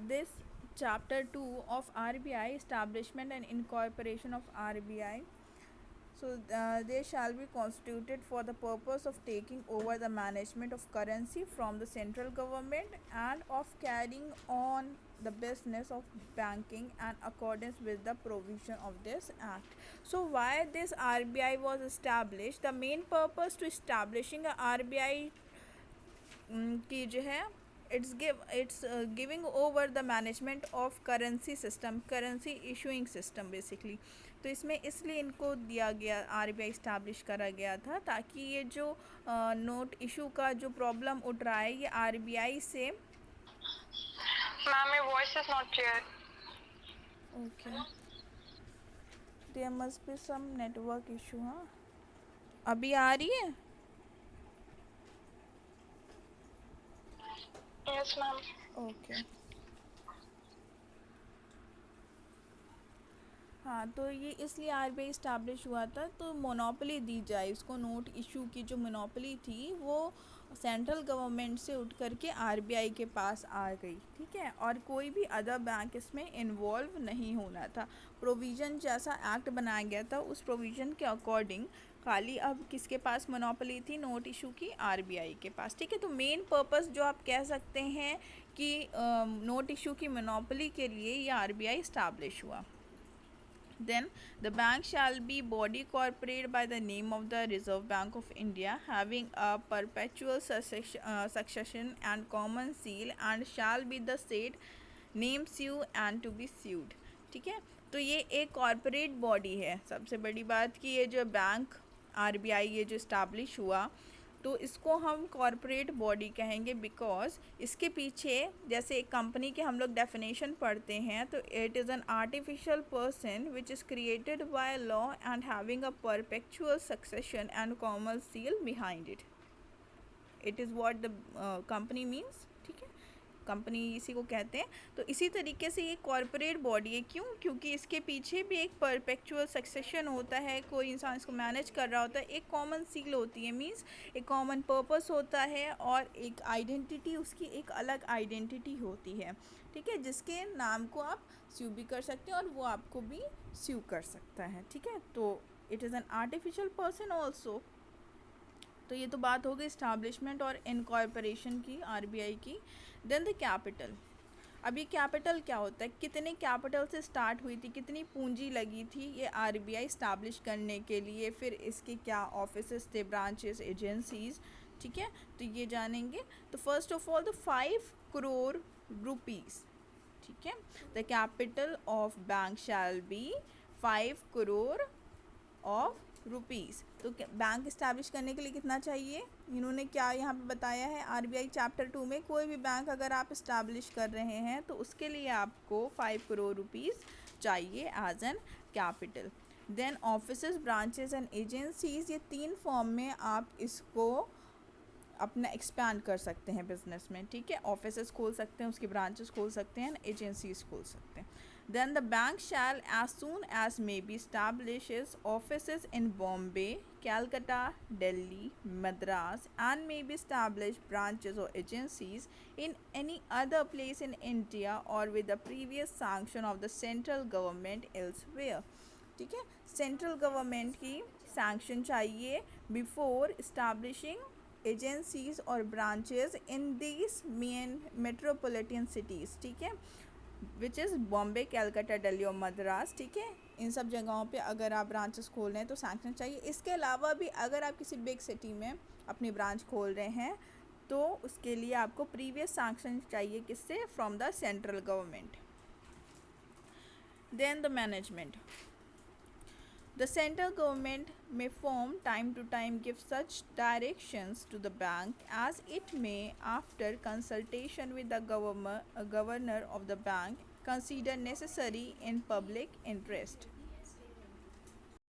this chapter 2 of RBI, establishment and incorporation of RBI. So they shall be constituted for the purpose of taking over the management of currency from the central government and of carrying on the business of banking and accordance with the provision of this act. So why this RBI was established? The main purpose to establishing a RBI की जो है it's giving over the management of currency system, currency issuing system basically. तो इसमें इसलिए इनको दिया गया, RBI establish करा गया था ताकि ये जो नोट इशू का जो प्रॉब्लम उठ रहा है ये RBI से Ma'am, your voice is not clear. Okay there must be some network issue. हाँ अभी आ रही है. Yes, ma'am. ओके हाँ तो ये इसलिए RBI इस्टेब्लिश हुआ था तो मोनोपोली दी जाए उसको. नोट इशू की जो मोनोपोली थी वो सेंट्रल गवर्नमेंट से उठ कर के RBI के पास आ गई. ठीक है, और कोई भी अदर बैंक इसमें इन्वॉल्व नहीं होना था. प्रोविज़न जैसा एक्ट बनाया गया था उस प्रोविज़न के अकॉर्डिंग खाली अब किसके पास मोनोपोली थी? नोट इशू की RBI के पास. ठीक है, तो मेन पर्पस जो आप कह सकते हैं कि नोट इशू की मोनोपोली के लिए ये RBI इस्टेब्लिश हुआ. Then the bank shall be body corporate by the name of the Reserve Bank of India, having a perpetual succession and common seal, and shall be the said name sue and to be sued. ठीक है, तो ये एक corporate body है. सबसे बड़ी बात कि ये जो बैंक RBI ये जो इस्टेब्लिश हुआ तो इसको हम कॉरपोरेट बॉडी कहेंगे बिकॉज इसके पीछे जैसे एक कंपनी के हम लोग डेफिनेशन पढ़ते हैं तो it is an artificial person which is created by law and having a perpetual succession and common seal behind it. It is what the company means. ठीक है, कंपनी इसी को कहते हैं. तो इसी तरीके से ये कॉरपोरेट बॉडी है. क्यों? क्योंकि इसके पीछे भी एक परपेचुअल सक्सेशन होता है, कोई इंसान इसको मैनेज कर रहा होता है, एक कॉमन सील होती है मींस एक कॉमन पर्पस होता है और एक आइडेंटिटी, उसकी एक अलग आइडेंटिटी होती है. ठीक है, जिसके नाम को आप स्यू भी कर सकते हैं और वो आपको भी स्यू कर सकता है. ठीक है, तो it is an artificial person also. तो ये तो बात हो गई इस्टेब्लिशमेंट और इनकॉर्पोरेशन की RBI की. Then the capital. अब ये कैपिटल क्या होता है? कितने कैपिटल से स्टार्ट हुई थी, कितनी पूंजी लगी थी ये RBI इस्टेब्लिश करने के लिए, फिर इसके क्या ऑफिसेस थे, ब्रांचेस, एजेंसीज. ठीक है, तो ये जानेंगे. तो first of all the 5 crore rupees. ठीक है, the capital of bank shall be 5 crore of rupees. तो बैंक इस्टेब्लिश करने के लिए कितना चाहिए? इन्होंने क्या यहाँ पे बताया है RBI चैप्टर 2 में, कोई भी बैंक अगर आप इस्टेब्लिश कर रहे हैं तो उसके लिए आपको 5 करोड़ रुपीज़ चाहिए as an capital. Then offices, branches and agencies, ये 3 फॉर्म में आप इसको अपना एक्सपैंड कर सकते हैं बिजनेस में. ठीक है, ऑफिसेस खोल सकते हैं, उसकी ब्रांचेस खोल सकते हैं, एजेंसीज खोल सकते हैं. Then the bank shall, as soon as may be, establishes offices in Bombay, Calcutta, Delhi, Madras, and may be established branches or agencies in any other place in India or with the previous sanction of the central government elsewhere. ठीक है, central government की sanction चाहिए before establishing agencies और branches in these main metropolitan cities. ठीक है, which is Bombay, Calcutta, Delhi और मद्रास. ठीक है, इन सब जगहों पे अगर आप ब्रांचेस खोल रहे हैं तो सैंक्शन चाहिए. इसके अलावा भी अगर आप किसी बिग सिटी में अपनी ब्रांच खोल रहे हैं तो उसके लिए आपको प्रीवियस सैंक्शन चाहिए. किससे? From the central government. Then the management. The central government may from time to time give such directions to the bank as it may, after consultation with the governor of the bank, consider necessary in public interest.